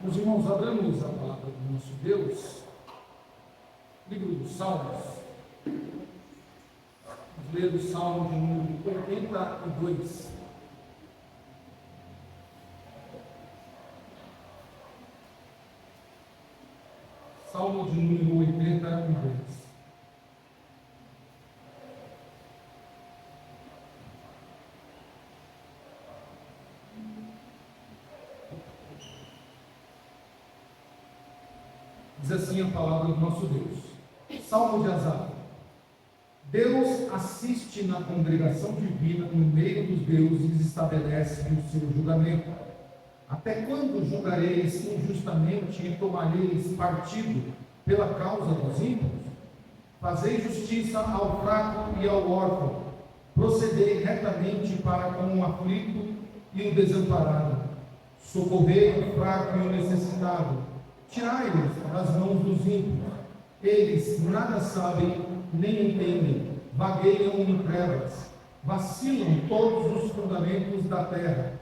Meus irmãos, abramos a palavra do nosso Deus, livro dos Salmos. Vamos ler o Salmo de número 82. Salmo de número 82. Diz assim a palavra do nosso Deus. Salmo de Asaf. Deus assiste na congregação divina, no meio dos deuses estabelece o seu julgamento. Até quando julgareis injustamente e tomareis partido pela causa dos ímpios? Fazei justiça ao fraco e ao órfão, procedei retamente para com o aflito e o desamparado, socorrei o fraco e o necessitado, tirai-os das mãos dos ímpios. Eles nada sabem nem entendem, vagueiam em trevas, vacilam todos os fundamentos da terra.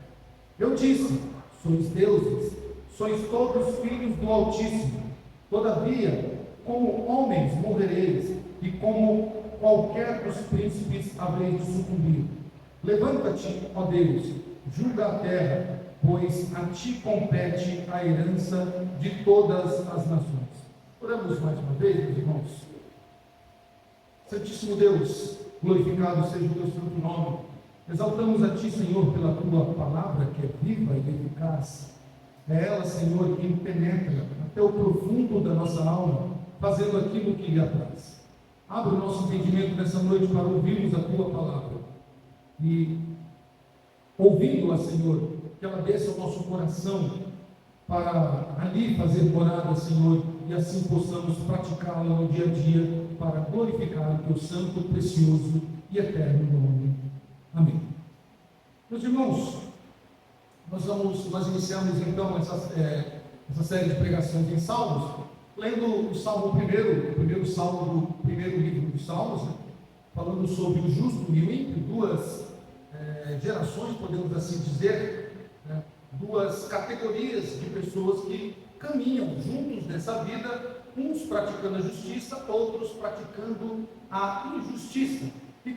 Eu disse: sois deuses, sois todos filhos do Altíssimo. Todavia, como homens morrereis, e como qualquer dos príncipes haveis de sucumbir. Levanta-te, ó Deus, julga a terra, pois a ti compete a herança de todas as nações. Oramos mais uma vez, meus irmãos. Santíssimo Deus, glorificado seja o teu santo nome. Exaltamos a ti, Senhor, pela tua palavra que é viva e eficaz. É ela, Senhor, que penetra até o profundo da nossa alma, fazendo aquilo que lhe apraz. Abre o nosso entendimento nessa noite para ouvirmos a tua palavra. E, ouvindo-a, Senhor, que ela desça ao nosso coração para ali fazer morada, Senhor, e assim possamos praticá-la no dia a dia para glorificar o teu santo, precioso e eterno nome. Amém. Meus irmãos, nós iniciamos então essa série de pregações em Salmos, lendo o Salmo primeiro, o primeiro Salmo do primeiro livro dos Salmos, falando sobre o justo e o ímpio, duas gerações, podemos assim dizer, duas categorias de pessoas que caminham juntos nessa vida, uns praticando a justiça, outros praticando a injustiça. E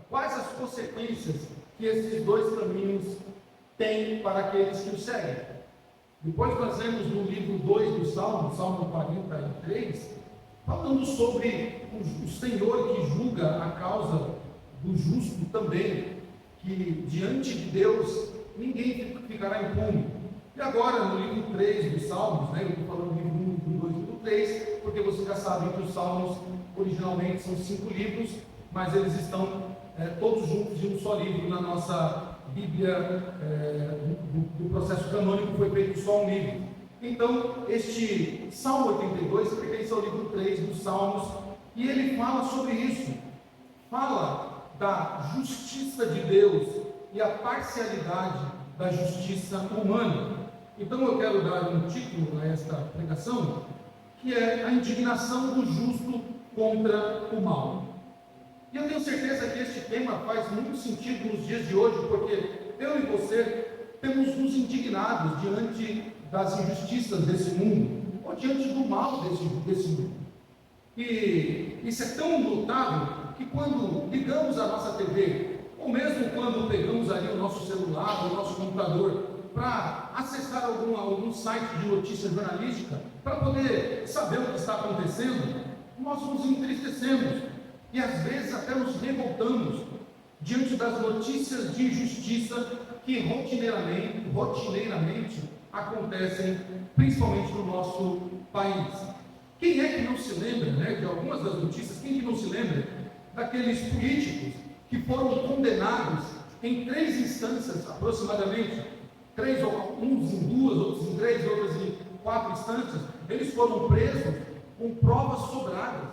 quais as consequências que esses dois caminhos têm para aqueles que o seguem. Depois nós vemos no livro 2 do Salmo, Salmo 43, falando sobre o Senhor que julga a causa do justo também, que diante de Deus ninguém ficará impune. E agora no livro 3 dos Salmos, eu estou falando do livro 1, livro 2, livro 3, porque vocês já sabem que os Salmos originalmente são 5 livros, mas eles estão todos juntos em um só livro. Na nossa Bíblia do processo canônico foi feito só um livro. Então, este Salmo 82 pertence ao livro 3 dos Salmos, e ele fala sobre isso, fala da justiça de Deus e a parcialidade da justiça humana. Então eu quero dar um título a esta pregação, que é a indignação do justo contra o mal. E eu tenho certeza que este tema faz muito sentido nos dias de hoje, porque eu e você temos nos indignados diante das injustiças desse mundo, ou diante do mal desse mundo. E isso é tão notável que quando ligamos a nossa TV, ou mesmo quando pegamos ali o nosso celular, o nosso computador, para acessar algum site de notícia jornalística, para poder saber o que está acontecendo, nós nos entristecemos e às vezes até nos revoltamos diante das notícias de injustiça que rotineiramente acontecem, principalmente no nosso país. Quem é que não se lembra de algumas das notícias? Quem é que não se lembra daqueles políticos que foram condenados em 3 instâncias aproximadamente, uns em 2, outros em 3, outros em 4 instâncias? Eles foram presos com provas sobradas,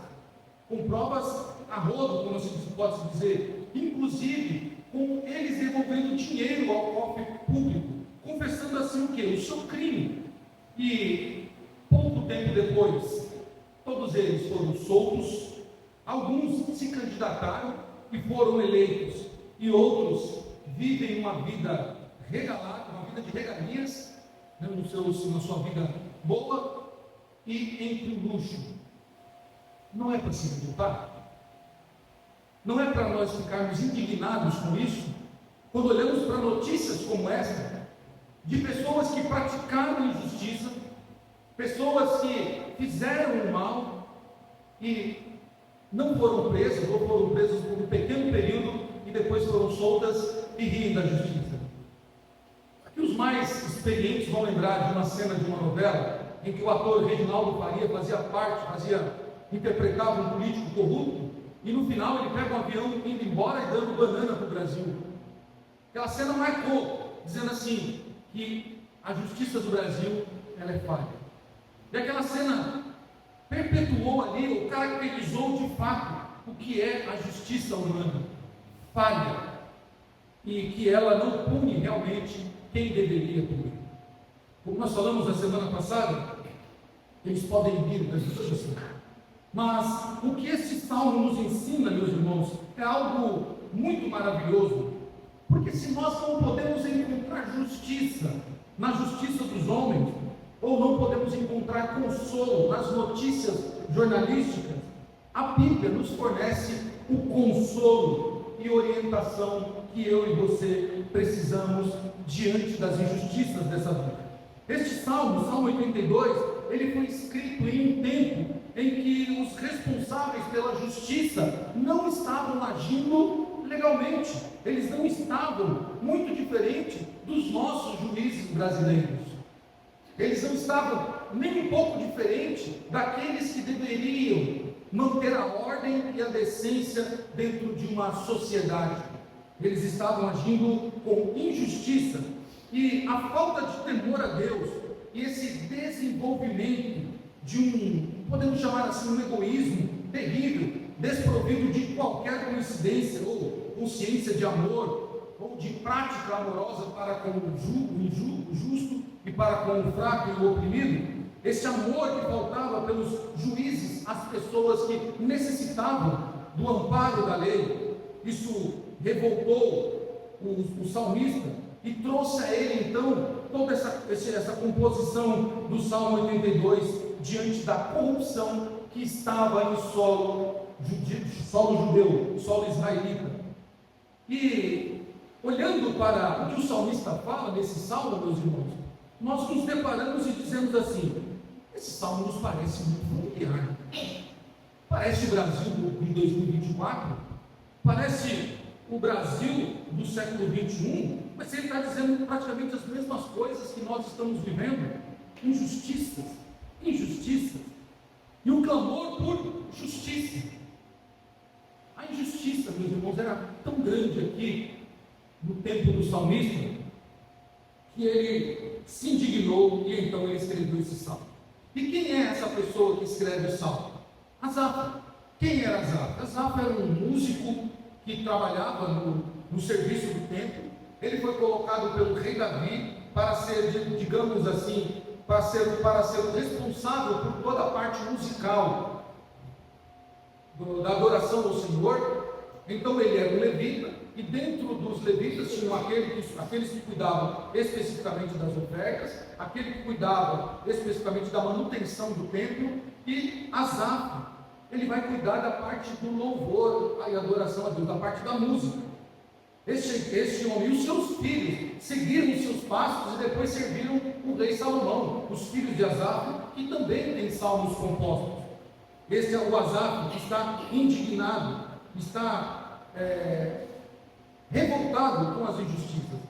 com provas a rodo, como se pode dizer, inclusive com eles devolvendo dinheiro ao cofre público, confessando assim o quê? O seu crime. E pouco tempo depois, todos eles foram soltos, alguns se candidataram e foram eleitos, e outros vivem uma vida regalada, uma vida de regalias, né, na sua vida boa e entre o luxo. Não é para se revoltar. Não é para nós ficarmos indignados com isso, quando olhamos para notícias como esta, de pessoas que praticaram injustiça, pessoas que fizeram o mal e não foram presas, ou foram presas por um pequeno período e depois foram soltas e riem da justiça. Aqui os mais experientes vão lembrar de uma cena de uma novela em que o ator Reginaldo Faria interpretava um político corrupto e no final ele pega um avião indo embora e dando banana para o Brasil. Aquela cena marcou, dizendo assim, que a justiça do Brasil, ela é falha. E aquela cena perpetuou ali, ou caracterizou de fato, o que é a justiça humana. Falha. E que ela não pune realmente quem deveria punir. Como nós falamos na semana passada, eles podem vir da justiça. Mas o que esse salmo nos ensina, meus irmãos, é algo muito maravilhoso. Porque se nós não podemos encontrar justiça na justiça dos homens, ou não podemos encontrar consolo nas notícias jornalísticas, a Bíblia nos fornece o consolo e orientação que eu e você precisamos diante das injustiças dessa vida. Este salmo, Salmo 82, ele foi escrito em um tempo em que os responsáveis pela justiça não estavam agindo legalmente. Eles não estavam muito diferente dos nossos juízes brasileiros. Eles não estavam nem um pouco diferente daqueles que deveriam manter a ordem e a decência dentro de uma sociedade. Eles estavam agindo com injustiça, e a falta de temor a Deus e esse desenvolvimento de podemos chamar assim, um egoísmo terrível, desprovido de qualquer coincidência ou consciência de amor ou de prática amorosa para com o justo e para com o fraco e o oprimido. Esse amor que faltava pelos juízes às pessoas que necessitavam do amparo da lei, isso revoltou o salmista e trouxe a ele então toda essa composição do Salmo 82 diante da corrupção que estava em solo judeu, solo israelita. E olhando para o que o salmista fala nesse salmo, meus irmãos, nós nos deparamos e dizemos assim: esse salmo nos parece muito familiar. Parece o Brasil de 2024, parece o Brasil do século 21, mas ele está dizendo praticamente as mesmas coisas que nós estamos vivendo: injustiças, e o clamor por justiça. A injustiça, meus irmãos, era tão grande aqui no tempo do salmista que ele se indignou e então ele escreveu esse salmo. E quem é essa pessoa que escreve o salmo? Asaf. Quem era Asaf? Asaf era um músico que trabalhava no serviço do templo. Ele foi colocado pelo rei Davi para ser, digamos assim, para ser o responsável por toda a parte musical da adoração ao Senhor. Então ele era um levita, e dentro dos levitas tinham aqueles que cuidavam especificamente das ofertas, aquele que cuidava especificamente da manutenção do templo, e Asaf, ele vai cuidar da parte do louvor e adoração a Deus, da parte da música. Este homem e os seus filhos seguiram os seus passos e depois serviram o rei Salomão, os filhos de Asaf, que também têm salmos compostos. Este é o Asaf que está indignado, está revoltado com as injustiças.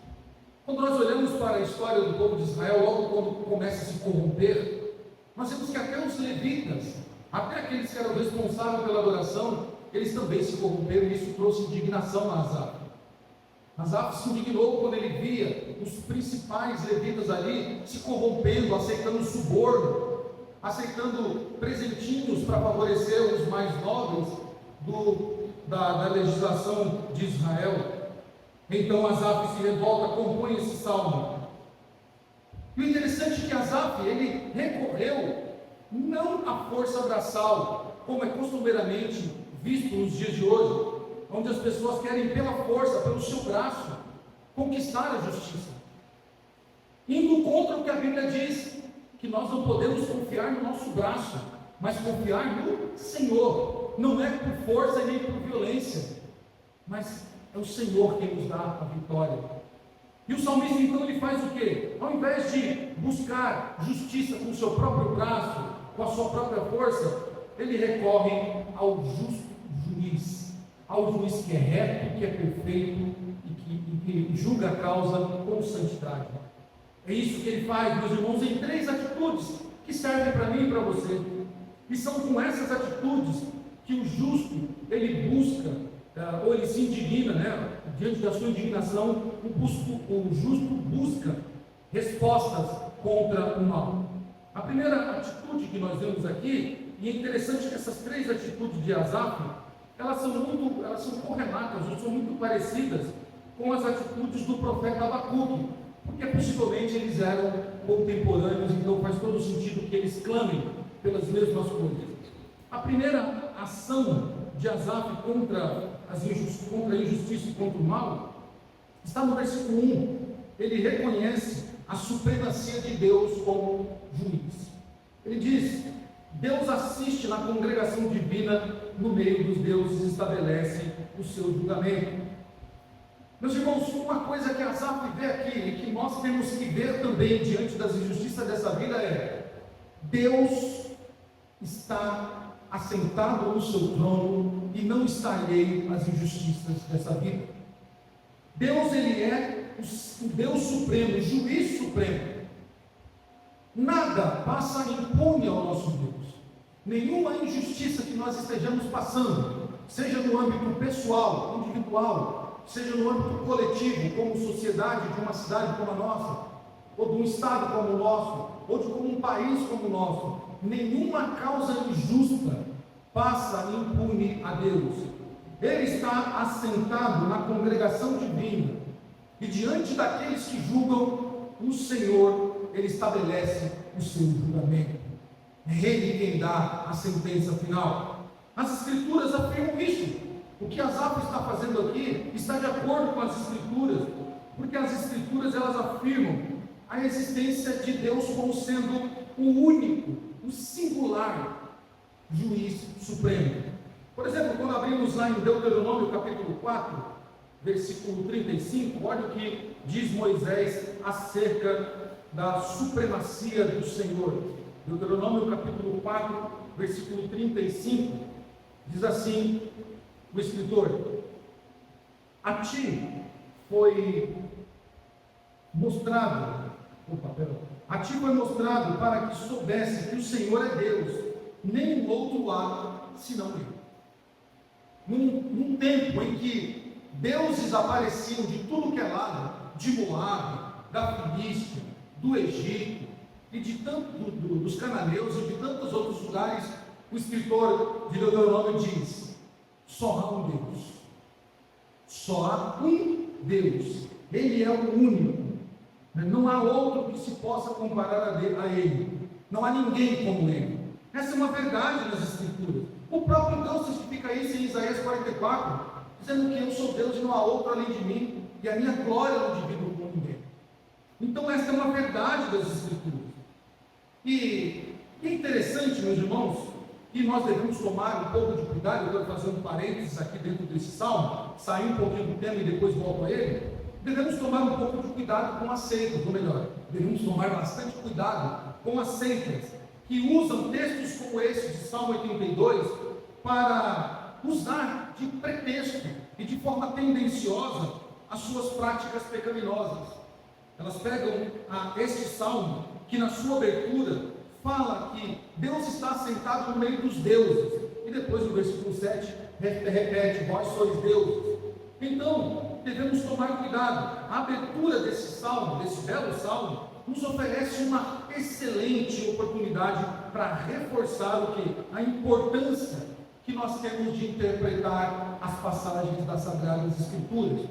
Quando nós olhamos para a história do povo de Israel, logo quando começa a se corromper, nós vemos que até os levitas, até aqueles que eram responsáveis pela adoração, eles também se corromperam, e isso trouxe indignação a Asaf. Asaf se indignou quando ele via os principais levitas ali se corrompendo, aceitando suborno, aceitando presentinhos para favorecer os mais nobres da legislação de Israel. Então Asaf se revolta, compõe esse salmo. E o interessante é que Asaf, ele recorreu não à força braçal, como é costumeiramente visto nos dias de hoje, onde as pessoas querem pela força, pelo seu braço, conquistar a justiça. indo contra o que a Bíblia diz, que nós não podemos confiar no nosso braço, mas confiar no Senhor. Não é por força nem por violência, mas é o Senhor quem nos dá a vitória. E o salmista então ele faz o quê? Ao invés de buscar justiça com o seu próprio braço, com a sua própria força, ele recorre ao justo juiz, ao juiz que é reto, que é perfeito e que julga a causa com santidade. É isso que ele faz, meus irmãos, em 3 atitudes que servem para mim e para você. E são com essas atitudes que o justo, ele busca, ou ele se indigna, né? Diante da sua indignação, o justo busca respostas contra o mal. A primeira atitude que nós vemos aqui, e é interessante que essas 3 atitudes de Asaf, elas são correlatas, ou são muito parecidas com as atitudes do profeta Abacuque, porque possivelmente eles eram contemporâneos, então faz todo sentido que eles clamem pelas mesmas coisas. A primeira ação de Asaf contra a injustiça e contra o mal está no versículo 1. Ele reconhece a supremacia de Deus como juiz. Ele diz: Deus assiste na congregação divina, no meio dos deuses estabelece o seu julgamento. Meus irmãos, uma coisa que Asaf vê aqui e que nós temos que ver também diante das injustiças dessa vida é: Deus está assentado no seu trono e não está alheio às injustiças dessa vida. Deus, ele é o Deus supremo, o juiz supremo. Nada passa impune ao nosso Deus. Nenhuma injustiça que nós estejamos passando, seja no âmbito pessoal, individual, seja no âmbito coletivo, como sociedade de uma cidade como a nossa, ou de um estado como o nosso, ou de como um país como o nosso, nenhuma causa injusta passa impune a Deus. Ele está assentado na congregação divina, e diante daqueles que julgam, o Senhor, ele estabelece o seu julgamento. É Ele quem dá a sentença final. As Escrituras afirmam isso. O que Asaf está fazendo aqui está de acordo com as Escrituras, porque as Escrituras elas afirmam a existência de Deus como sendo o único, o singular juiz supremo. Por exemplo, quando abrimos lá em Deuteronômio capítulo 4, versículo 35, olha o que diz Moisés acerca da supremacia do Senhor. Deuteronômio capítulo 4, versículo 35, diz assim o escritor: a ti foi mostrado, para que soubesse que o Senhor é Deus, nem outro há senão Ele. Num tempo em que deuses apareciam de tudo que é lado, de Moabe, da Filístia, do Egito, e de dos cananeus e de tantos outros lugares, o escritor de Deuteronômio diz: só há um Deus, só há um Deus, Ele é o único, não há outro que se possa comparar a Ele, não há ninguém como Ele. Essa é uma verdade nas Escrituras. O próprio Deus testifica isso em Isaías 44, dizendo que eu sou Deus e não há outro além de mim, e a minha glória não divido com ninguém. Então essa é uma verdade das Escrituras. E é interessante, meus irmãos, que nós devemos tomar um pouco de cuidado. Eu estou fazendo parênteses aqui dentro desse salmo, sair um pouquinho do tema e depois volto a ele. Devemos tomar um pouco de cuidado com as seitas, ou melhor, devemos tomar bastante cuidado com as seitas que usam textos como esse de Salmo 82 para usar de pretexto e de forma tendenciosa as suas práticas pecaminosas. Elas pegam este salmo, que na sua abertura fala que Deus está assentado no meio dos deuses, e depois no versículo 7 repete: vós sois deuses. Então devemos tomar cuidado. A abertura desse salmo, desse belo salmo, nos oferece uma excelente oportunidade para reforçar o que? A importância que nós temos de interpretar as passagens das Sagradas Escrituras.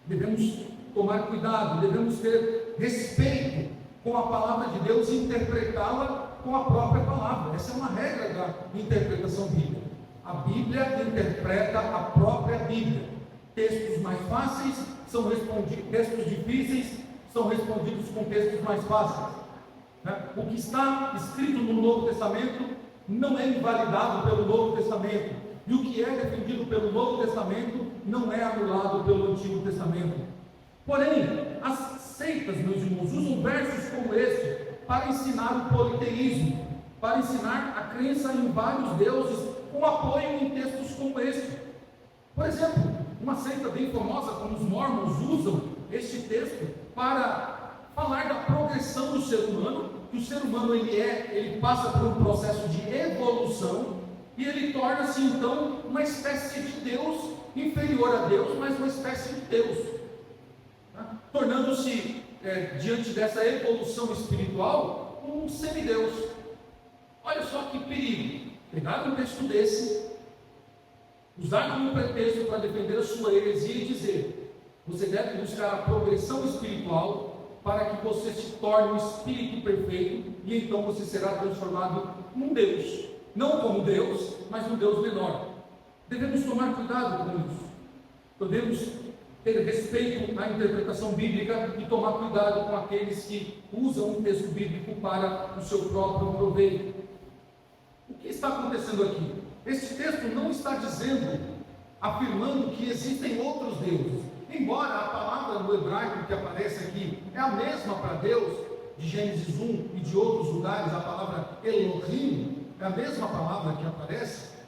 Devemos tomar cuidado, devemos ter respeito com a palavra de Deus e interpretá-la com a própria palavra. Essa é uma regra da interpretação bíblica. A Bíblia interpreta a própria Bíblia. Textos mais fáceis são respondidos, textos difíceis são respondidos com textos mais fáceis. O que está escrito no Novo Testamento não é invalidado pelo Novo Testamento, e o que é defendido pelo Novo Testamento não é anulado pelo Antigo Testamento. Porém, as seitas, meus irmãos, usam versos como este para ensinar o politeísmo, para ensinar a crença em vários deuses, com apoio em textos como este. Por exemplo, uma seita bem famosa, como os Mormons, usam este texto para falar da progressão do ser humano, que o ser humano ele passa por um processo de evolução, e ele torna-se então uma espécie de Deus, inferior a Deus, mas uma espécie de Deus, tornando-se, diante dessa evolução espiritual, um semideus. Olha só que perigo, pegar um texto desse, usar como pretexto para defender a sua heresia e dizer: você deve buscar a progressão espiritual para que você se torne um espírito perfeito, e então você será transformado num Deus, não como Deus, mas num Deus menor. Devemos tomar cuidado com isso, devemos ter respeito à interpretação bíblica e tomar cuidado com aqueles que usam o texto bíblico para o seu próprio proveito. O que está acontecendo aqui? Este texto não está dizendo, afirmando que existem outros deuses, embora a palavra no hebraico que aparece aqui é a mesma para Deus, de Gênesis 1 e de outros lugares, a palavra Elohim é a mesma palavra que aparece.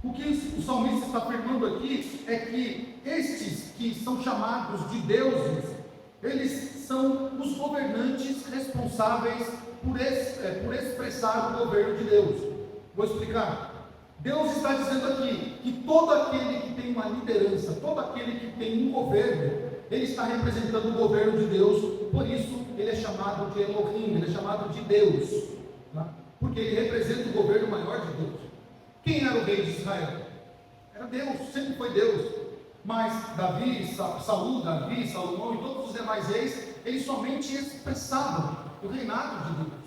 O que o salmista está afirmando aqui é que estes que são chamados de deuses, eles são os governantes responsáveis por expressar o governo de Deus. Vou explicar. Deus está dizendo aqui que todo aquele que tem uma liderança, todo aquele que tem um governo, ele está representando o governo de Deus, por isso ele é chamado de Elohim, ele é chamado de Deus, tá? Porque ele representa o governo maior de Deus. Quem era o rei de Israel? Era Deus, sempre foi Deus. Mas Davi, Davi, Salomão e todos os demais reis, eles somente expressavam o reinado de Deus.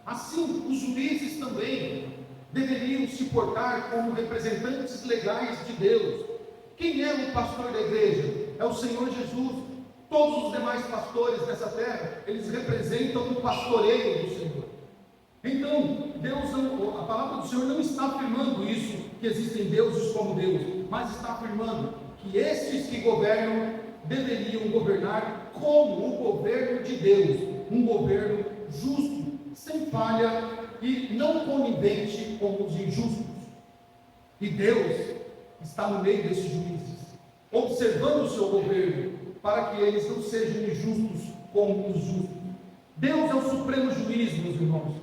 Assim, os juízes também deveriam se portar como representantes legais de Deus. Quem é o pastor da igreja? É o Senhor Jesus. Todos os demais pastores dessa terra, eles representam o pastoreio do Senhor. Então, a palavra do Senhor não está afirmando isso, que existem deuses como Deus, mas está afirmando que estes que governam deveriam governar como o governo de Deus, um governo justo, sem falha e não conivente com os injustos. E Deus está no meio desses juízes, observando o seu governo, para que eles não sejam injustos como os justos. Deus é o supremo juiz, meus irmãos.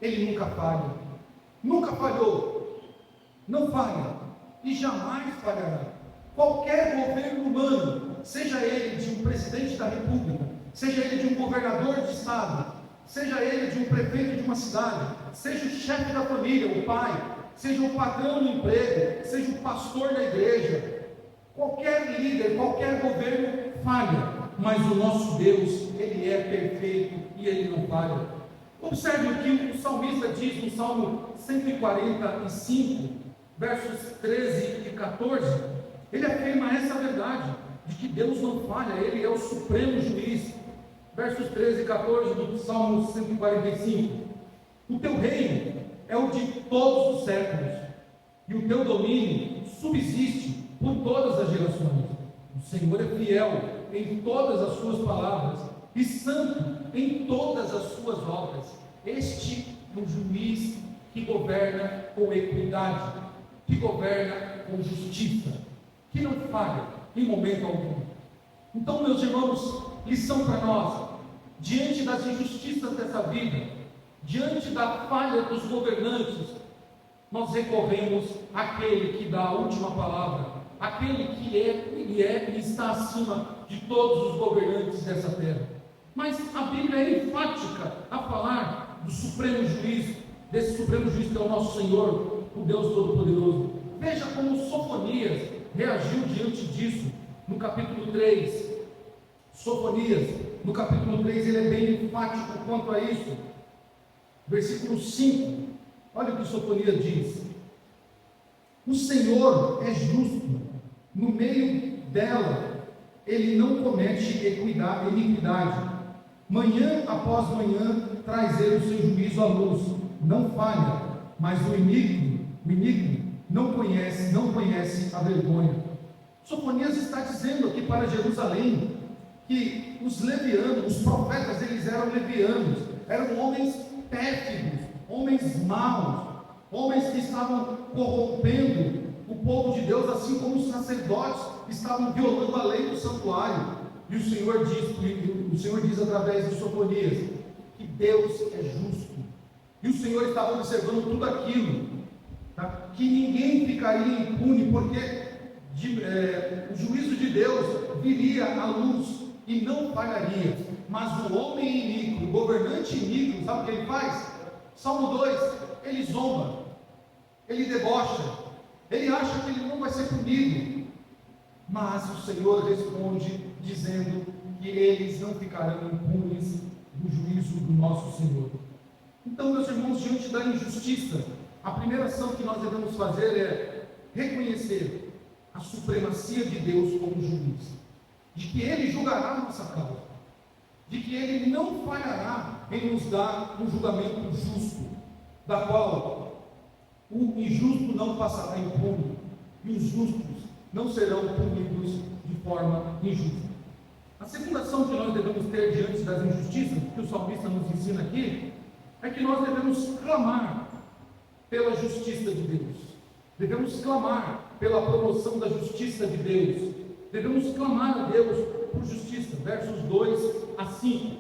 Ele nunca falha, nunca falhou, não falha e jamais falhará. Qualquer governo humano, seja ele de um presidente da república, seja ele de um governador de estado, seja ele de um prefeito de uma cidade, seja o chefe da família, o pai, seja o patrão no emprego, seja o pastor da igreja, qualquer líder, qualquer governo falha, mas o nosso Deus, ele é perfeito e ele não falha. Observe o que o salmista diz no Salmo 145, versos 13 e 14. Ele afirma essa verdade, de que Deus não falha, Ele é o supremo juiz. Versos 13 e 14 do Salmo 145. O teu reino é o de todos os séculos, e o teu domínio subsiste por todas as gerações. O Senhor é fiel em todas as suas palavras, e santo em todas as suas obras. Este é um juiz que governa com equidade, que governa com justiça, que não falha em momento algum. Então, meus irmãos, lição para nós: diante das injustiças dessa vida, diante da falha dos governantes, nós recorremos àquele que dá a última palavra, aquele que é e está acima de todos os governantes dessa terra. Mas a Bíblia é enfática a falar do supremo juiz, desse supremo juiz que é o nosso Senhor, o Deus Todo-Poderoso. Veja como Sofonias reagiu diante disso, no capítulo 3. Sofonias, no capítulo 3, ele é bem enfático quanto a isso. Versículo 5, olha o que Sofonias diz: o Senhor é justo no meio dela, ele não comete iniquidade. Manhã após manhã traz ele o seu juízo à luz, não falha, mas o iníquo não conhece a vergonha. Sofonias está dizendo aqui para Jerusalém que os levianos, os profetas, eles eram levianos, eram homens pérfidos, homens maus, homens que estavam corrompendo o povo de Deus, assim como os sacerdotes estavam violando a lei do santuário. E o Senhor diz através de Sofonias que Deus é justo. E o Senhor estava observando tudo aquilo, tá? Que ninguém ficaria impune, porque o juízo de Deus viria à luz e não falharia. Mas o homem iníquo, o governante iníquo, sabe o que ele faz? Salmo 2, ele zomba, ele debocha, ele acha que ele não vai ser punido. Mas o Senhor responde dizendo que eles não ficarão impunes do juízo do nosso Senhor. Então, meus irmãos, diante da injustiça, a primeira ação que nós devemos fazer é reconhecer a supremacia de Deus como juiz, de que Ele julgará a nossa causa, de que Ele não falhará em nos dar um julgamento justo, da qual o injusto não passará impune e os justos não serão punidos de forma injusta. A segunda ação que nós devemos ter diante das injustiças, que o salmista nos ensina aqui, é que nós devemos clamar pela justiça de Deus, devemos clamar pela promoção da justiça de Deus, devemos clamar a Deus por justiça. Versos 2 a 5.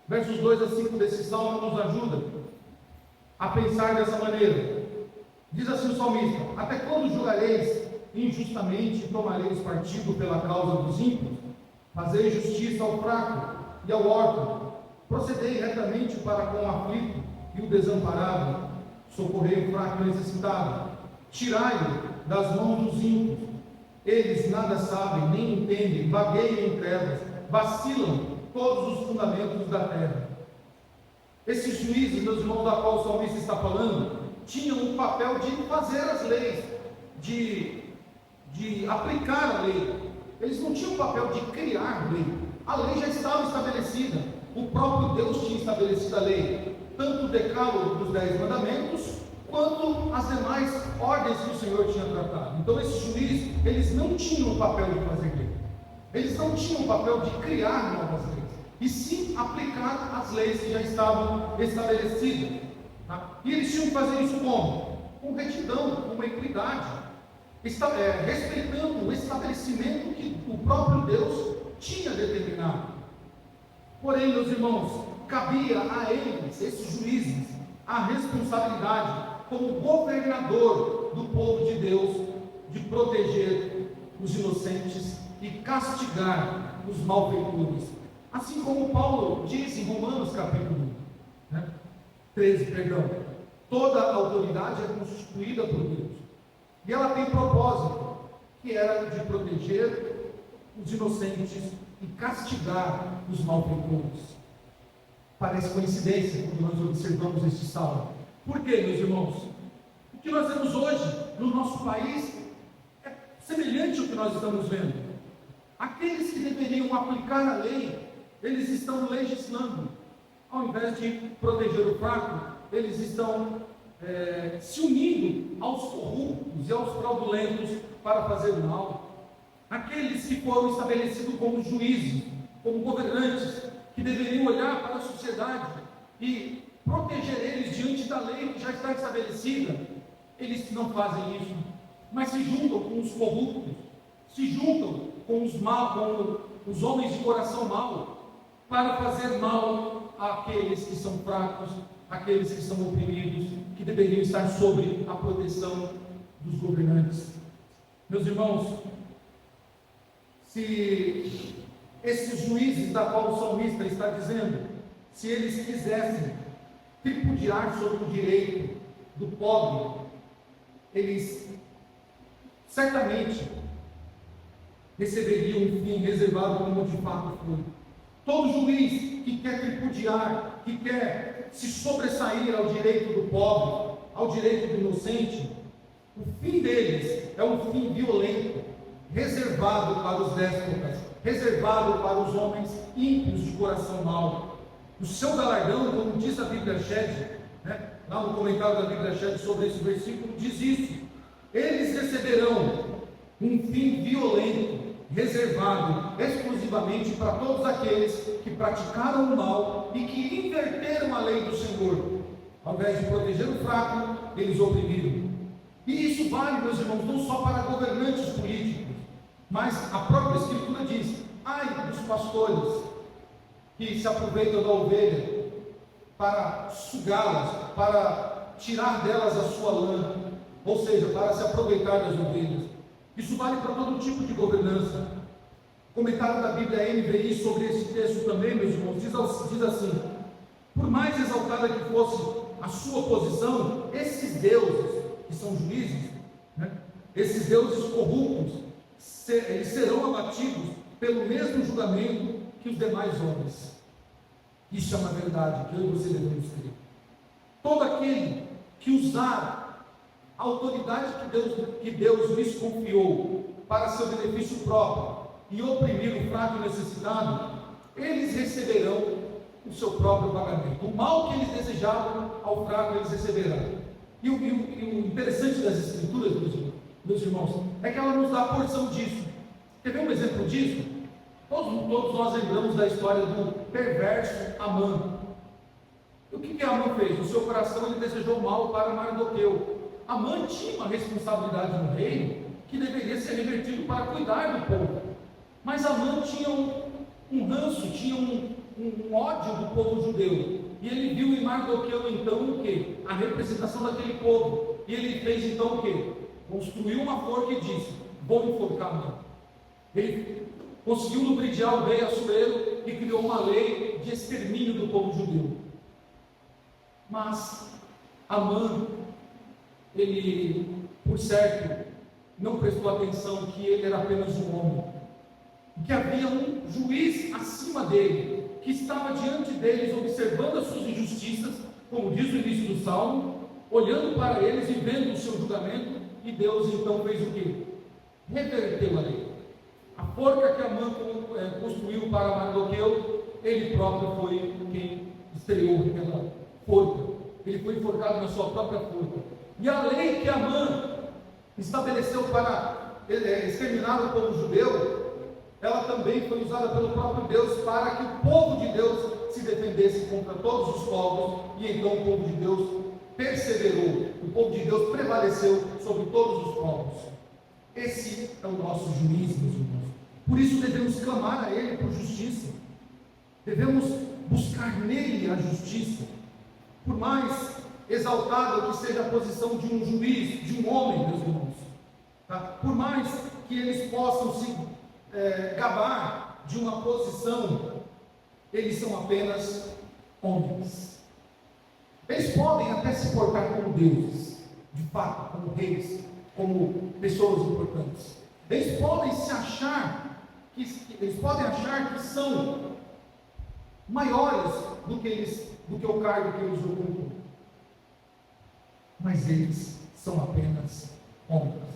Versos 2 a 5 desse salmo nos ajuda a pensar dessa maneira. Diz assim o salmista: até quando julgareis injustamente e tomareis partido pela causa dos ímpios? Fazei justiça ao fraco e ao órfão, procedei retamente para com o aflito e o desamparado, socorrei o fraco e necessitado, tirai-o das mãos dos ímpios. Eles nada sabem, nem entendem, vagueiam em trevas, vacilam todos os fundamentos da terra. Esses juízes, meus irmãos, da qual o salmista está falando, tinham o papel de fazer as leis, de aplicar a lei. Eles não tinham o papel de criar lei. A lei já estava estabelecida. O próprio Deus tinha estabelecido a lei, tanto o decálogo dos 10 mandamentos, quanto as demais ordens que o Senhor tinha tratado. Então esses juízes, eles não tinham o papel de fazer lei. Eles não tinham o papel de criar novas leis, e sim aplicar as leis que já estavam estabelecidas. Tá? E eles tinham que fazer isso como? Com retidão, com equidade, respeitando o estabelecimento que o próprio Deus tinha determinado. Porém, meus irmãos, cabia a eles, esses juízes, a responsabilidade, como governador do povo de Deus, de proteger os inocentes e castigar os malfeitores. Assim como Paulo diz em Romanos capítulo 13, toda a autoridade é constituída por Deus, e ela tem propósito, que era de proteger os inocentes e castigar os malfeitores. Parece coincidência quando nós observamos este salmo. Por quê, meus irmãos? O que nós vemos hoje no nosso país é semelhante ao que nós estamos vendo. Aqueles que deveriam aplicar a lei, eles estão legislando. Ao invés de proteger o fraco, eles estão se unindo aos corruptos e aos fraudulentos para fazer o mal. Aqueles que foram estabelecidos como juízes, como governantes, que deveriam olhar para a sociedade e proteger eles diante da lei que já está estabelecida, eles não fazem isso, mas se juntam com os corruptos, se juntam com os homens de coração mau, para fazer mal àqueles que são fracos, àqueles que são oprimidos, que deveriam estar sob a proteção dos governantes. Meus irmãos, se esses juízes da qual o salmista está dizendo, se eles quisessem tripudiar sobre o direito do pobre, eles certamente receberiam um fim reservado, como de fato foi. Todo juiz que quer tripudiar, que quer se sobressair ao direito do pobre, ao direito do inocente, o fim deles é um fim violento, reservado para os déspotas, reservado para os homens ímpios de coração mau. O seu galardão, como diz a Bíblia Shed, lá no comentário da Bíblia Shed sobre esse versículo, diz isso: eles receberão um fim violento, reservado exclusivamente para todos aqueles que praticaram o mal e que inverteram a lei do Senhor. Ao invés de proteger o fraco, eles oprimiram. E isso vale, meus irmãos, não só para governantes políticos, mas a própria Escritura diz: ai dos pastores que se aproveitam da ovelha para sugá-las, para tirar delas a sua lã, ou seja, para se aproveitar das ovelhas. Isso vale para todo tipo de governança. O comentário da Bíblia NVI sobre esse texto também, meus irmãos, diz assim: por mais exaltada que fosse a sua posição, esses deuses, que são juízes, esses deuses corruptos, eles serão abatidos pelo mesmo julgamento que os demais homens. Isso é uma verdade que eu e você devemos crer. Todo aquele que usar a autoridade que Deus lhes confiou para seu benefício próprio e oprimir o fraco e necessitado, eles receberão o seu próprio pagamento. O mal que eles desejavam ao fraco, eles receberão. E o interessante das Escrituras, meus irmãos, é que ela nos dá a porção disso. Quer ver um exemplo disso? Todos nós lembramos da história do perverso Amã. E o que Amã fez? No seu coração ele desejou mal para Mardoqueu. Amã tinha uma responsabilidade no reino que deveria ser revertido para cuidar do povo. Mas Amã tinha um ranço, tinha um ódio do povo judeu. E ele viu em Mardoqueu então o quê? A representação daquele povo. E ele fez então o quê? Construiu uma forca e disse: vou enforcar Amã. Ele conseguiu lubridiar o rei Assuero e criou uma lei de extermínio do povo judeu. Mas Amã, ele, por certo, não prestou atenção que ele era apenas um homem, que havia um juiz acima dele, que estava diante deles observando as suas injustiças, como diz o início do Salmo, olhando para eles e vendo o seu julgamento. E Deus então fez o quê? Reverteu a lei. A forca que Amã construiu para Mardoqueu, ele próprio foi quem estreou aquela forca. Ele foi enforcado na sua própria forca. E a lei que Amã estabeleceu para exterminar o povo judeu, ela também foi usada pelo próprio Deus para que o povo de Deus se defendesse contra todos os povos. E então o povo de Deus perseverou, o povo de Deus prevaleceu sobre todos os povos. Esse é o nosso juiz, meus irmãos. Por isso devemos clamar a Ele por justiça, devemos buscar nele a justiça. Por mais exaltada que seja a posição de um juiz, de um homem, meus irmãos, tá? Por mais que eles possam se gabar de uma posição, eles são apenas homens. Eles podem até se portar como deuses, de fato, como reis, como pessoas importantes. Eles podem achar que são maiores do que o cargo que eles ocupam. Mas eles são apenas homens.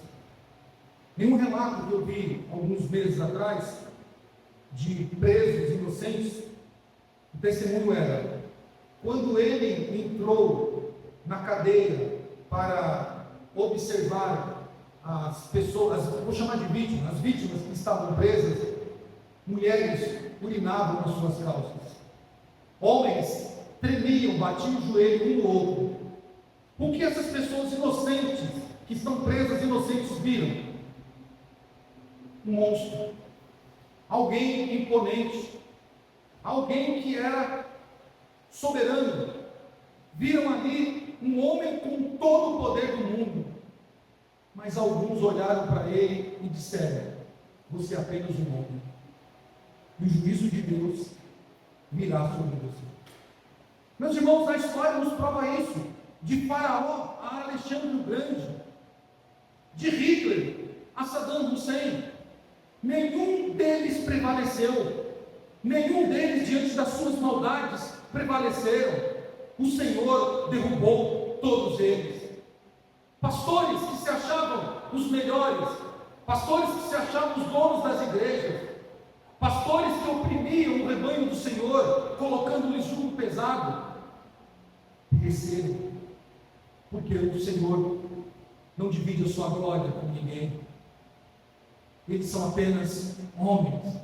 Em um relato que eu vi alguns meses atrás, de presos inocentes, o testemunho era: quando ele entrou na cadeia para observar as pessoas, vou chamar de vítimas, as vítimas que estavam presas, mulheres urinavam nas suas calças, homens tremiam, batiam o joelho um no outro. O que essas pessoas inocentes, que estão presas, inocentes, viram? Um monstro, alguém imponente, alguém que era soberano. Viram ali um homem com todo o poder do mundo. Mas alguns olharam para ele e disseram: você é apenas um homem, e o juízo de Deus virá sobre você. Meus irmãos, a história nos prova isso. De Faraó a Alexandre o Grande, de Hitler a Saddam Hussein, nenhum deles prevaleceu, nenhum deles diante das suas maldades prevaleceram. O Senhor derrubou todos eles. Pastores que se achavam os melhores, pastores que se achavam os donos das igrejas, pastores que oprimiam o rebanho do Senhor, colocando-lhes jugo pesado. Recebam, porque o Senhor não divide a sua glória com ninguém. Eles são apenas homens.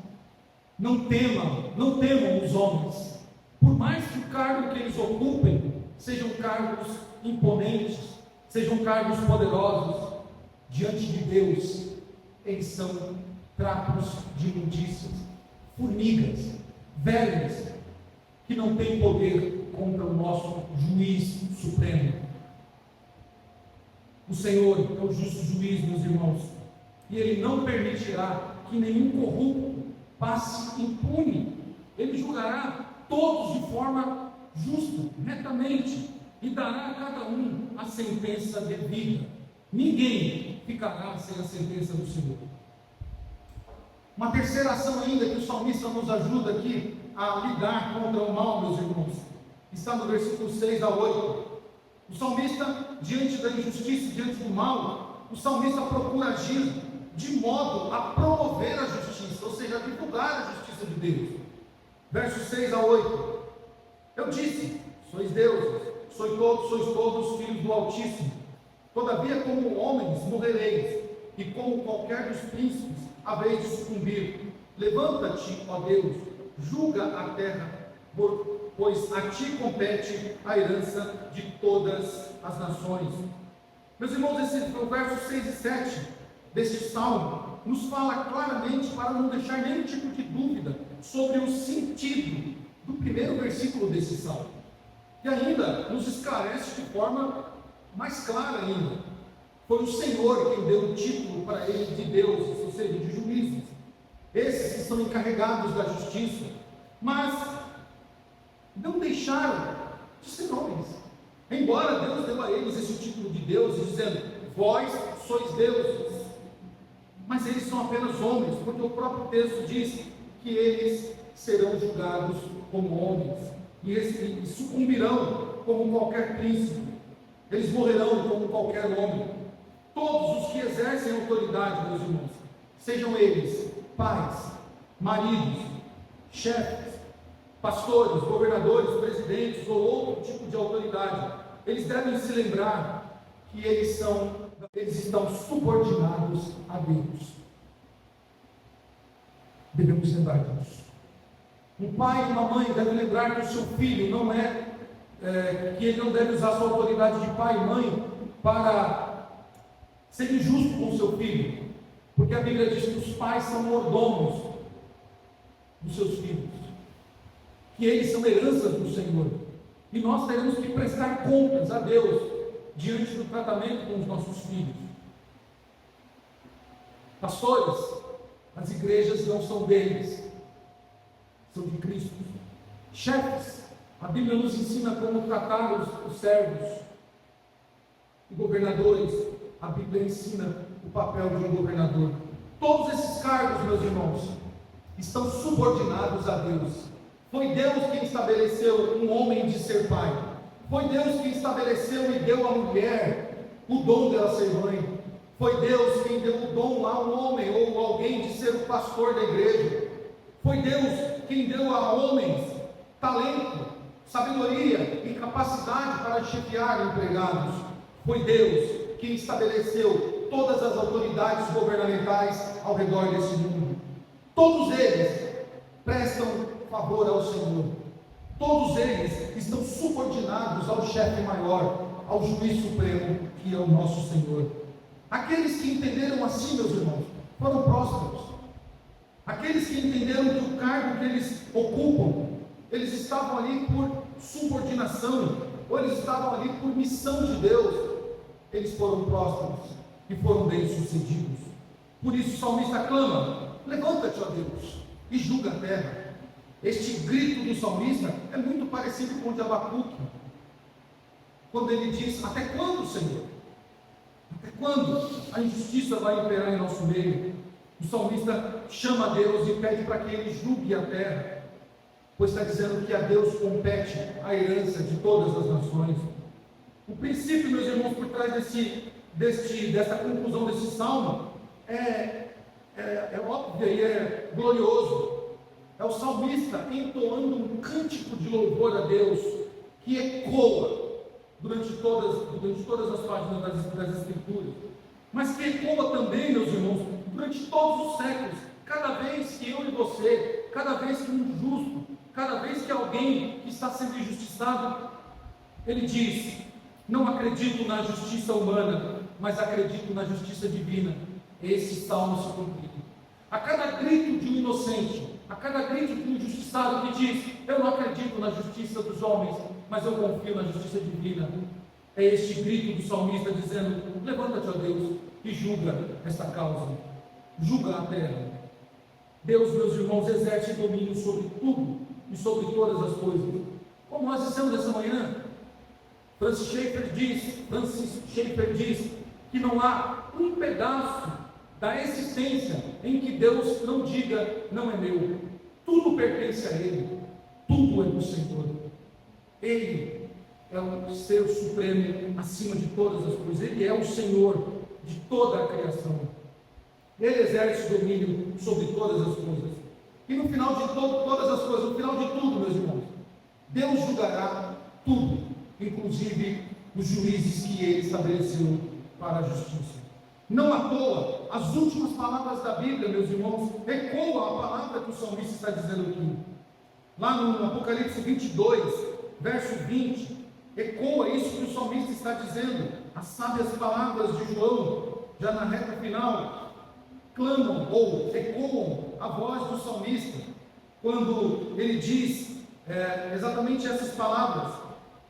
Não temam os homens. Por mais que o cargo que eles ocupem sejam cargos imponentes, sejam cargos poderosos, diante de Deus, eles são trapos de imundícias, formigas, vermes, que não têm poder contra o nosso juiz supremo. O Senhor é o justo juiz, meus irmãos, e Ele não permitirá que nenhum corrupto passe impune. Ele julgará todos de forma justa, retamente, e dará a cada um a sentença devida. Ninguém ficará sem a sentença do Senhor. Uma terceira ação ainda que o salmista nos ajuda aqui a lidar contra o mal, meus irmãos, está no versículo 6 a 8. O salmista, diante da injustiça, diante do mal, o salmista procura agir de modo a promover a justiça, ou seja, a divulgar a justiça de Deus. Versos 6 a 8. Eu disse: sois deuses, sois todos filhos do Altíssimo. Todavia, como homens morrereis, e como qualquer dos príncipes haveis de sucumbir. Levanta-te, ó Deus, julga a terra, pois a ti compete a herança de todas as nações. Meus irmãos, o verso 6 e 7 deste salmo nos fala claramente, para não deixar nenhum tipo de dúvida sobre o sentido do primeiro versículo desse salmo, e ainda nos esclarece de forma mais clara ainda. Foi o Senhor quem deu o título para ele de deuses, ou seja, de juízes, esses que são encarregados da justiça, mas não deixaram de ser homens, embora Deus deu a eles esse título de deuses, dizendo: vós sois deuses, mas eles são apenas homens, porque o próprio texto diz que eles serão julgados como homens, e sucumbirão como qualquer príncipe, eles morrerão como qualquer homem. Todos os que exercem autoridade, meus irmãos, sejam eles pais, maridos, chefes, pastores, governadores, presidentes ou outro tipo de autoridade, eles devem se lembrar que eles estão subordinados a Deus. Devemos lembrar disso. Um pai e uma mãe devem lembrar que o seu filho não que ele não deve usar sua autoridade de pai e mãe para ser injusto com o seu filho, porque a Bíblia diz que os pais são mordomos dos seus filhos, que eles são heranças do Senhor, e nós teremos que prestar contas a Deus diante do tratamento com os nossos filhos. Pastores, as igrejas não são deles, são de Cristo. Chefes, a Bíblia nos ensina como tratar os servos. E governadores, a Bíblia ensina o papel de um governador. Todos esses cargos, meus irmãos, estão subordinados a Deus. Foi Deus quem estabeleceu um homem de ser pai. Foi Deus quem estabeleceu e deu à mulher o dom dela ser mãe. Foi Deus quem deu o dom a um homem ou alguém de ser o pastor da igreja. Foi Deus quem deu a homens talento, sabedoria e capacidade para chefiar empregados. Foi Deus quem estabeleceu todas as autoridades governamentais ao redor desse mundo. Todos eles prestam favor ao Senhor. Todos eles estão subordinados ao chefe maior, ao juiz supremo, que é o nosso Senhor. Aqueles que entenderam assim, meus irmãos, foram prósperos. Aqueles que entenderam que o cargo que eles ocupam, eles estavam ali por subordinação, ou eles estavam ali por missão de Deus, eles foram prósperos e foram bem-sucedidos. Por isso o salmista clama: levanta-te, ó Deus, e julga a terra. Este grito do salmista é muito parecido com o de Abacuque, quando ele diz: até quando, Senhor? Até quando a injustiça vai imperar em nosso meio? O salmista chama a Deus e pede para que ele julgue a terra, pois está dizendo que a Deus compete a herança de todas as nações. O princípio, meus irmãos, por trás desta conclusão desse salmo, é óbvio e é glorioso. É o salmista entoando um cântico de louvor a Deus que ecoa durante todas as páginas das Escrituras, mas que ecoa também, meus irmãos, durante todos os séculos. Cada vez que eu e você, cada vez que um justo, cada vez que alguém que está sendo injustiçado, ele diz: não acredito na justiça humana, mas acredito na justiça divina. Esse salmo se cumpre. A cada grito de um inocente, a cada grito de um injustiçado que diz: eu não acredito na justiça dos homens, mas eu confio na justiça divina, é este grito do salmista dizendo: levanta-te, ó Deus, e julga esta causa, julga a terra. Deus, meus irmãos, exerce domínio sobre tudo e sobre todas as coisas. Como nós dissemos essa manhã, Francis Schaeffer diz que não há um pedaço da existência em que Deus não diga: não é meu. Tudo pertence a Ele, tudo é do Senhor. Ele é o ser supremo acima de todas as coisas. Ele é o Senhor de toda a criação. Ele exerce domínio sobre todas as coisas. E no final de todas as coisas, no final de tudo, meus irmãos, Deus julgará tudo, inclusive os juízes que Ele estabeleceu para a justiça. Não à toa, as últimas palavras da Bíblia, meus irmãos, ecoam a palavra que o salmista está dizendo aqui. Lá no Apocalipse 22, verso 20, ecoa isso que o salmista está dizendo. As sábias palavras de João, já na reta final, clamam ou ecoam a voz do salmista, quando ele diz exatamente essas palavras: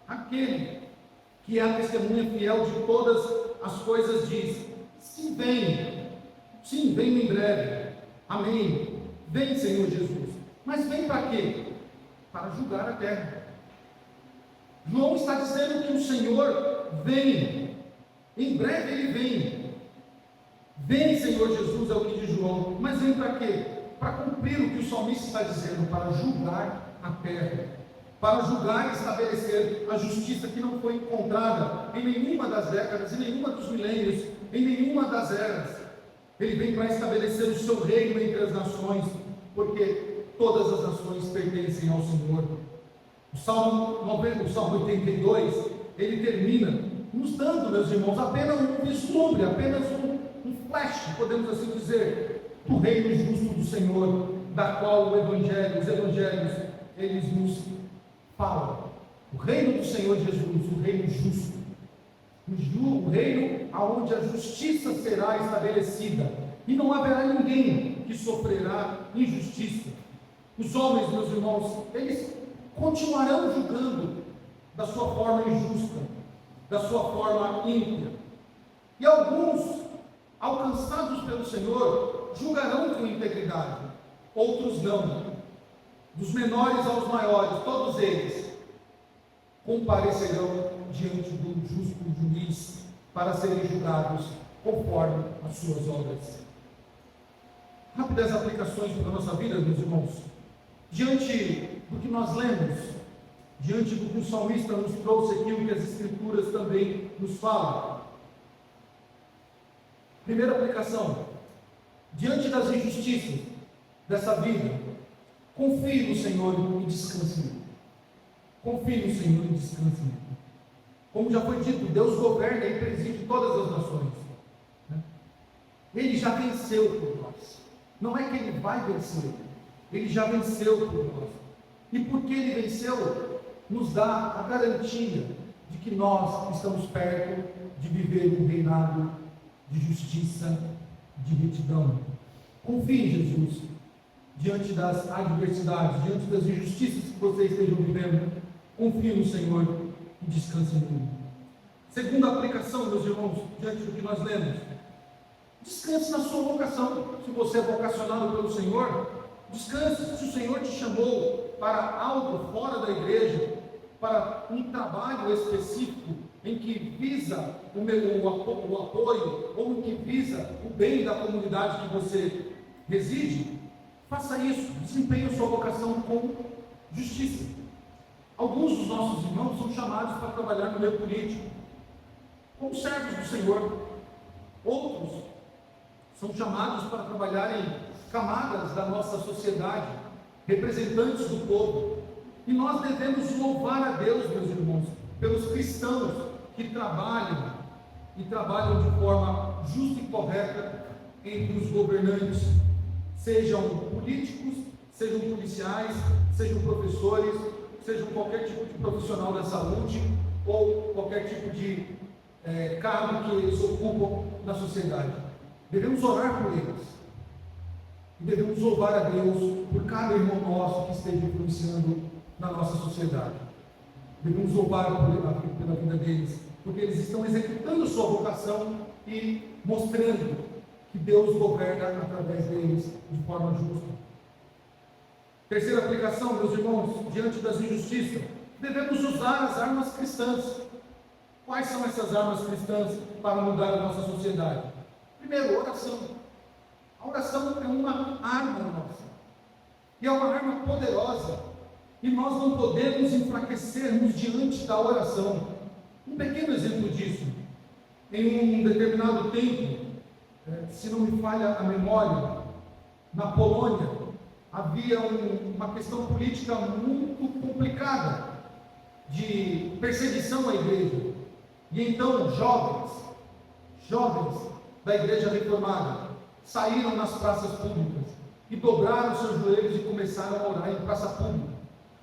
aquele que é a testemunha fiel de todas as coisas diz: sim, venho em breve, amém, vem, Senhor Jesus. Mas vem para quê? Para julgar a terra. João está dizendo que o Senhor vem, em breve Ele vem, Senhor Jesus, é o que diz João. Mas vem para quê? Para cumprir o que o salmista está dizendo, para julgar a terra, para julgar e estabelecer a justiça que não foi encontrada em nenhuma das décadas, em nenhuma dos milênios, em nenhuma das eras. Ele vem para estabelecer o seu reino entre as nações, porque todas as nações pertencem ao Senhor. O Salmo 82, ele termina nos dando, meus irmãos, apenas um vislumbre, apenas um flash, podemos assim dizer, do reino justo do Senhor, da qual os evangelhos, eles nos falam. O reino do Senhor Jesus, o reino justo, o reino onde a justiça será estabelecida, e não haverá ninguém que sofrerá injustiça. Os homens, meus irmãos, eles continuarão julgando da sua forma injusta, da sua forma ímpia, e alguns, alcançados pelo Senhor, julgarão com integridade, outros não. Dos menores aos maiores, todos eles comparecerão diante do justo juiz para serem julgados conforme as suas obras. Rápidas aplicações para a nossa vida, meus irmãos. Diante do que nós lemos, diante do que o salmista nos trouxe aqui, o que as Escrituras também nos falam. Primeira aplicação: diante das injustiças dessa vida, confie no Senhor e descanse nele. Confie no Senhor e descanse nele. Como já foi dito, Deus governa e preside todas as nações. Ele já venceu por nós. Não é que Ele vai vencer, Ele já venceu por nós. E porque Ele venceu, nos dá a garantia de que nós estamos perto de viver um reinado de justiça, de retidão. Confie em Jesus, diante das adversidades, diante das injustiças que vocês estejam vivendo. Confie no Senhor e descanse nele. Segunda aplicação, meus irmãos, diante do que nós lemos: descanse na sua vocação. Se você é vocacionado pelo Senhor, descanse. Se o Senhor te chamou para algo fora da igreja, para um trabalho específico em que visa o apoio, ou em que visa o bem da comunidade que você reside, faça isso, desempenhe a sua vocação com justiça. Alguns dos nossos irmãos são chamados para trabalhar no meio político, como servos do Senhor. Outros são chamados para trabalhar em camadas da nossa sociedade, representantes do povo. E nós devemos louvar a Deus, meus irmãos, pelos cristãos que trabalham e trabalham de forma justa e correta entre os governantes, sejam políticos, sejam policiais, sejam professores, sejam qualquer tipo de profissional da saúde ou qualquer tipo de cargo que eles ocupam na sociedade. Devemos orar por eles e devemos louvar a Deus por cada irmão nosso que esteja influenciando na nossa sociedade. Devemos louvar pela vida deles, porque eles estão executando sua vocação e mostrando que Deus governa através deles de forma justa. Terceira aplicação, meus irmãos, diante das injustiças, devemos usar as armas cristãs. Quais são essas armas cristãs para mudar a nossa sociedade? Primeiro, oração. A oração é uma arma nossa, e é uma arma poderosa, e nós não podemos enfraquecermos diante da oração. Um pequeno exemplo disso: em um determinado tempo, se não me falha a memória, na Polônia, havia uma questão política muito complicada, de perseguição à igreja, e então jovens da igreja reformada, saíram nas praças públicas e dobraram seus joelhos e começaram a orar em praça pública.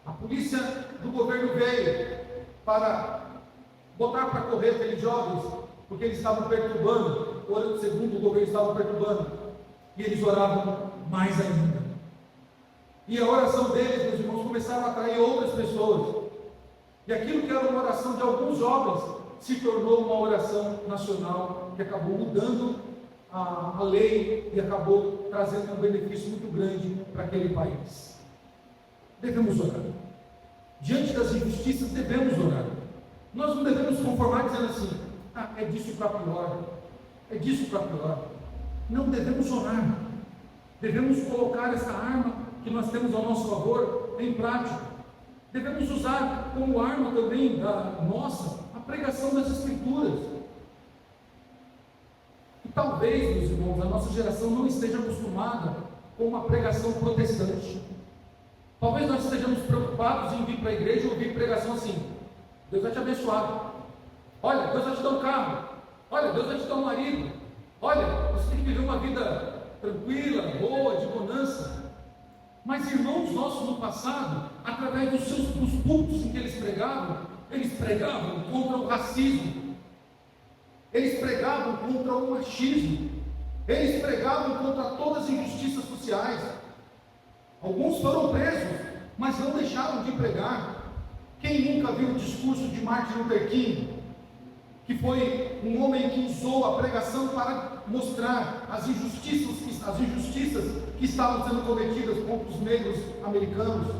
A polícia do governo veio para botar para correr aqueles jovens, porque eles estavam perturbando, segundo o governo estava perturbando, e eles oravam mais ainda. E a oração deles, meus irmãos, começaram a atrair outras pessoas. E aquilo que era uma oração de alguns jovens se tornou uma oração nacional, que acabou mudando a lei e acabou trazendo um benefício muito grande para aquele país. Devemos orar. Diante das injustiças, devemos orar. Nós não devemos conformar dizendo assim: é disso para pior, é disso para pior. Não, devemos orar. Devemos colocar essa arma que nós temos ao nosso favor em prática. Devemos usar como arma também da nossa a pregação das Escrituras. E talvez, meus irmãos, a nossa geração não esteja acostumada com uma pregação protestante. Talvez nós estejamos preocupados em vir para a igreja e ouvir pregação assim: Deus vai te abençoar, olha, Deus vai te dar um carro, olha, Deus vai te dar um marido, olha, você tem que viver uma vida tranquila, boa, de bonança. Mas irmãos nossos no passado, através dos cultos em que eles pregavam contra o racismo, eles pregavam contra o machismo, eles pregavam contra todas as injustiças sociais. Alguns foram presos, mas não deixaram de pregar. Quem nunca viu o discurso de Martin Luther King, que foi um homem que usou a pregação para mostrar as injustiças que estavam sendo cometidas contra os negros americanos?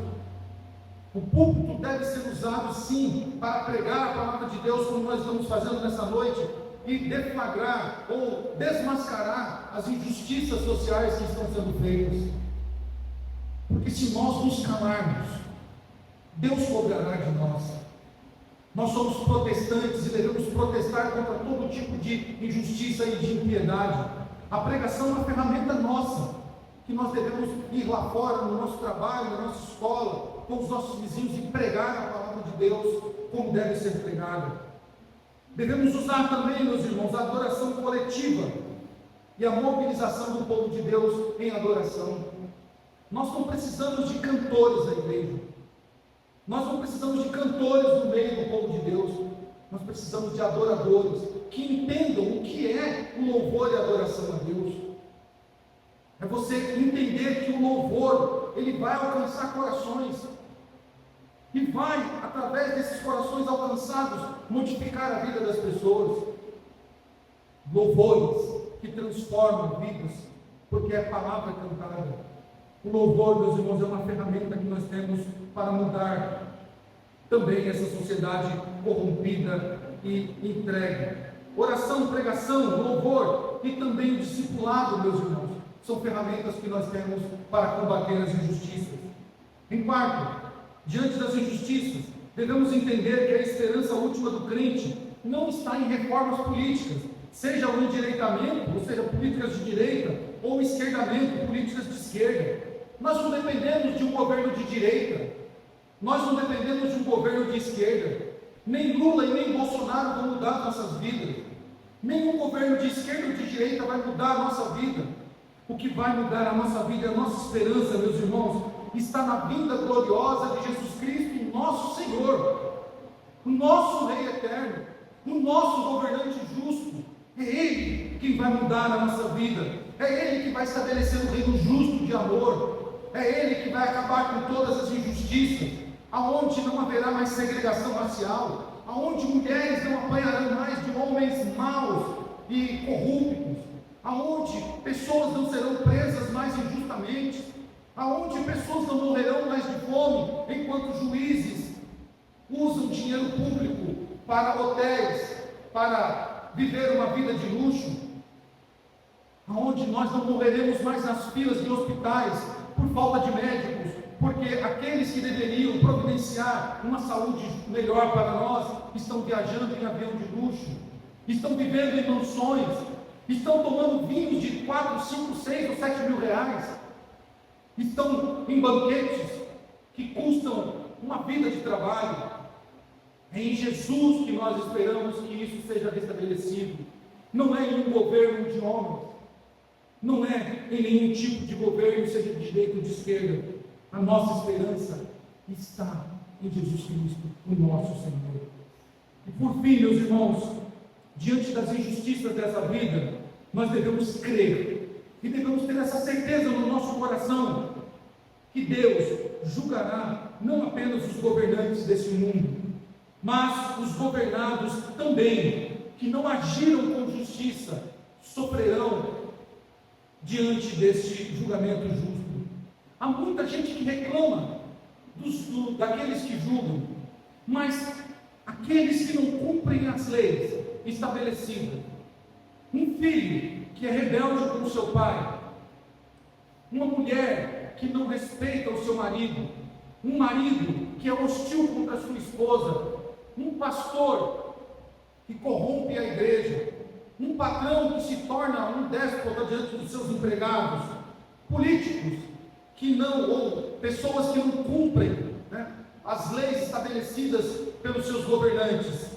O púlpito deve ser usado sim para pregar a palavra de Deus, como nós estamos fazendo nessa noite, e deflagrar ou desmascarar as injustiças sociais que estão sendo feitas. Porque se nós nos calarmos, Deus cobrará de nós. Nós somos protestantes e devemos protestar contra todo tipo de injustiça e de impiedade. A pregação é uma ferramenta nossa, que nós devemos ir lá fora, no nosso trabalho, na nossa escola, com os nossos vizinhos, e pregar a palavra de Deus como deve ser pregada. Devemos usar também, meus irmãos, a adoração coletiva e a mobilização do povo de Deus em adoração. Nós não precisamos de cantores na igreja, nós não precisamos de cantores no meio do povo de Deus, nós precisamos de adoradores que entendam o que é o louvor e a adoração a Deus. É você entender que o louvor, ele vai alcançar corações, e vai, através desses corações alcançados, modificar a vida das pessoas. Louvores que transformam vidas, porque é a palavra cantada. O louvor, meus irmãos, é uma ferramenta que nós temos para mudar também essa sociedade corrompida e entregue. Oração, pregação, louvor e também o discipulado, meus irmãos, são ferramentas que nós temos para combater as injustiças. Em quarto, diante das injustiças, devemos entender que a esperança última do crente não está em reformas políticas, seja o endireitamento, ou seja, políticas de direita, ou o esquerdamento, políticas de esquerda. Nós não dependemos de um governo de direita, nós não dependemos de um governo de esquerda. Nem Lula e nem Bolsonaro vão mudar nossas vidas. Nenhum governo de esquerda ou de direita vai mudar a nossa vida. O que vai mudar a nossa vida, a nossa esperança, meus irmãos, está na vinda gloriosa de Jesus Cristo, nosso Senhor, o nosso Rei eterno, o nosso governante justo. É Ele quem vai mudar a nossa vida. É Ele que vai estabelecer um reino justo de amor. É Ele que vai acabar com todas as injustiças, aonde não haverá mais segregação racial, aonde mulheres não apanharão mais de homens maus e corruptos, aonde pessoas não serão presas mais injustamente, aonde pessoas não morrerão mais de fome, enquanto juízes usam dinheiro público para hotéis, para viver uma vida de luxo, aonde nós não morreremos mais nas filas de hospitais por falta de médicos, porque aqueles que deveriam providenciar uma saúde melhor para nós estão viajando em avião de luxo, estão vivendo em mansões, estão tomando vinhos de 4, 5, 6 ou 7 mil reais, estão em banquetes que custam uma vida de trabalho. É em Jesus que nós esperamos que isso seja restabelecido. Não é em um governo de homens, não é em nenhum tipo de governo, seja de direita ou de esquerda. A nossa esperança está em Jesus Cristo, o nosso Senhor. E por fim, meus irmãos, diante das injustiças dessa vida, nós devemos crer e devemos ter essa certeza no nosso coração que Deus julgará não apenas os governantes desse mundo, mas os governados também, que não agiram com justiça, sofrerão diante deste julgamento justo. Há muita gente que reclama daqueles que julgam, mas aqueles que não cumprem as leis estabelecidas, um filho que é rebelde com o seu pai, uma mulher que não respeita o seu marido, um marido que é hostil contra a sua esposa, um pastor que corrompe a igreja, um patrão que se torna um déspota diante dos seus empregados, políticos que não, ou pessoas que não cumprem, as leis estabelecidas pelos seus governantes,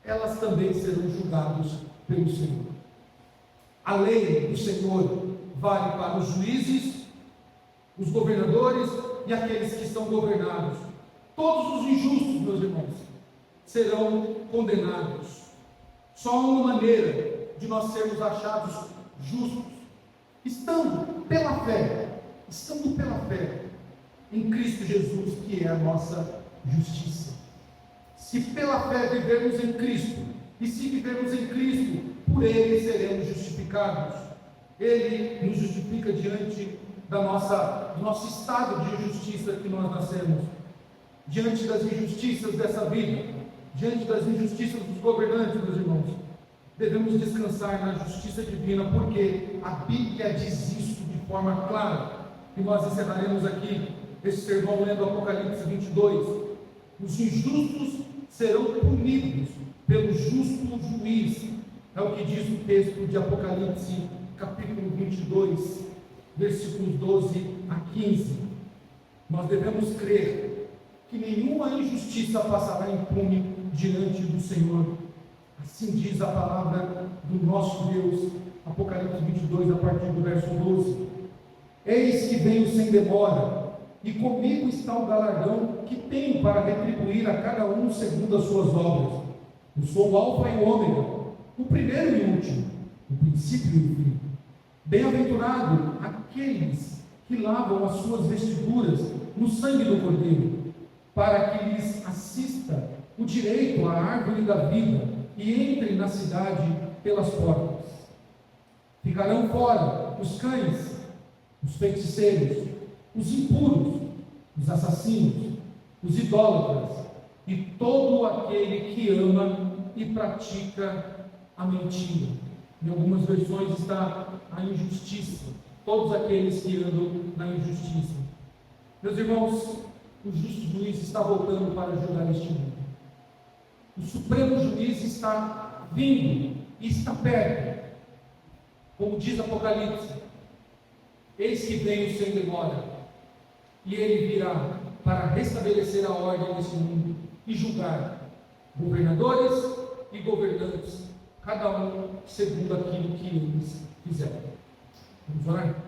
elas também serão julgadas pelo Senhor. A lei do Senhor vale para os juízes, os governadores e aqueles que são governados. Todos os injustos, meus irmãos, serão condenados. Só há uma maneira de nós sermos achados justos, estando pela fé em Cristo Jesus, que é a nossa justiça. Se pela fé vivermos em Cristo, e se vivermos em Cristo, por Ele seremos justificados. Ele nos justifica diante do nosso estado de injustiça que nós nascemos, diante das injustiças dessa vida, diante das injustiças dos governantes, meus irmãos. Devemos descansar na justiça divina, porque a Bíblia diz isso de forma clara. E nós encerraremos aqui esse sermão lendo Apocalipse 22. Os injustos serão punidos pelo justo juiz. É o que diz o texto de Apocalipse, capítulo 22, versículos 12 a 15. Nós devemos crer que nenhuma injustiça passará impune diante do Senhor. Assim diz a palavra do nosso Deus, Apocalipse 22, a partir do verso 12. Eis que venho sem demora, e comigo está o galardão que tenho para retribuir a cada um segundo as suas obras. Eu sou o Alfa e o Ômega, o primeiro e o último, o princípio e o fim. Bem-aventurado aqueles que lavam as suas vestiduras no sangue do Cordeiro, para que lhes assista o direito à árvore da vida e entrem na cidade pelas portas. Ficarão fora os cães, os feiticeiros, os impuros, os assassinos, os idólatras e todo aquele que ama e pratica a mentira. Em algumas versões está a injustiça, todos aqueles que andam na injustiça. Meus irmãos, o justo juiz está voltando para julgar este mundo. O supremo juiz está vindo e está perto. Como diz Apocalipse, eis que venho sem demora, e ele virá para restabelecer a ordem desse mundo e julgar governadores e governantes, cada um segundo aquilo que eles fizeram. Vamos orar?